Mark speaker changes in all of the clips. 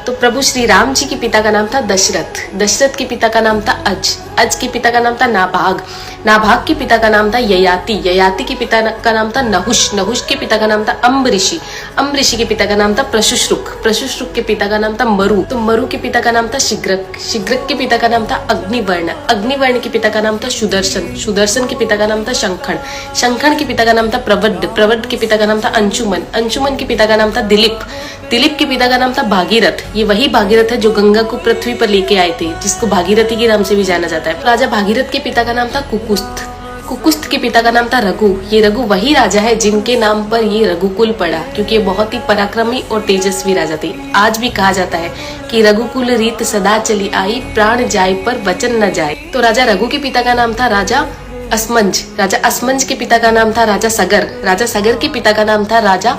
Speaker 1: तो प्रभु श्री राम जी के पिता का नाम था दशरथ, दशरथ के पिता का नाम था अज के पिता का नाम था नाभाग, नाभाग के पिता का नाम था ययाति, ययाति के पिता का नाम था नहुष, नहुष के पिता का नाम था अम्बऋषि, अम्बऋषि के पिता का नाम था प्रशुश्रुक, प्रशुश्रुक के पिता का नाम था मरु, तो मरु के पिता का नाम था शिग्रक, शिग्रक के पिता का नाम था अग्निवर्ण, अग्निवर्ण के पिता का नाम था सुदर्शन, सुदर्शन के पिता का नाम था शंखण, शंखण के पिता का नाम था प्रवड्ड, प्रवड्ड के पिता का नाम था अंशुमन, अंशुमन के पिता का नाम था दिलीप, दिलीप के पिता का नाम था भागीरथ, ये वही भागीरथ है जो गंगा को पृथ्वी पर लेके आए थे, जिसको भागीरथी के नाम से भी जाना जाता है। राजा भागीरथ के पिता का नाम था कुकुस्थ, कुकुस्थ के पिता का नाम था रघु, ये रघु वही राजा है जिनके नाम पर ये रघुकुल पड़ा, क्योंकि ये बहुत ही पराक्रमी और तेजस्वी राजा थे। आज भी कहा जाता है कि रघुकुल रीत सदा चली आई, प्राण जाए पर वचन न जाए। तो राजा रघु के पिता का नाम था राजा असमंज, राजा असमंज के पिता का नाम था राजा सगर, राजा सगर के पिता का नाम था राजा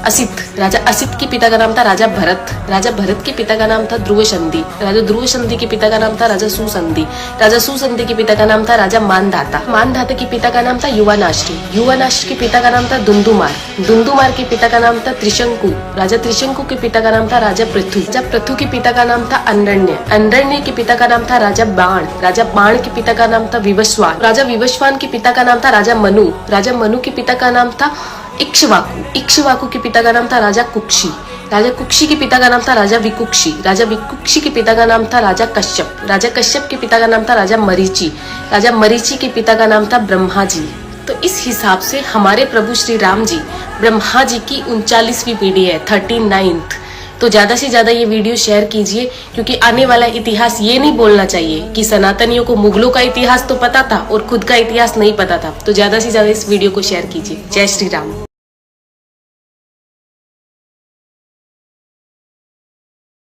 Speaker 1: असित, राजा असित के पिता का नाम था राजा भरत, राजा भरत के पिता का नाम था ध्रुव संधि, राजा ध्रुव संधि के पिता का नाम था राजा सुसंधि, राजा सुसंधि के पिता का नाम था राजा मानधाता, मानधाता के पिता का नाम था युवानाश्री, युवानाश्री के पिता का नाम था दुंदुमार, दुंदुमार के पिता का नाम था त्रिशंकु, राजा त्रिशंकु के पिता का नाम था राजा पृथु, राजा पृथु के पिता का नाम था अंडरण्य, अंडरण्य के पिता का नाम था राजा बाण, राजा बाण के पिता का नाम था विवस्वान, राजा विवस्वान के पिता का नाम था राजा मनु, राजा मनु के पिता का नाम था इक्ष्वाकु, इक्ष्वाकु के पिता का नाम था राजा कुक्षी, राजा कुक्षी के पिता का नाम था राजा विकुक्षी, राजा विकुक्षी के पिता का नाम था राजा कश्यप, राजा कश्यप के पिता का नाम था राजा मरीचि, राजा मरीचि के पिता का नाम था ब्रह्मा जी। तो इस हिसाब से हमारे प्रभु श्री राम जी ब्रह्मा जी की 39वीं पीढ़ी है, 39th। तो ज्यादा से ज्यादा ये वीडियो शेयर कीजिए, क्योंकि आने वाला इतिहास ये नहीं बोलना चाहिए कि सनातनियों को मुगलों का इतिहास तो पता था और खुद का इतिहास नहीं पता था। तो ज्यादा से ज्यादा इस वीडियो को शेयर कीजिए। जय श्री राम।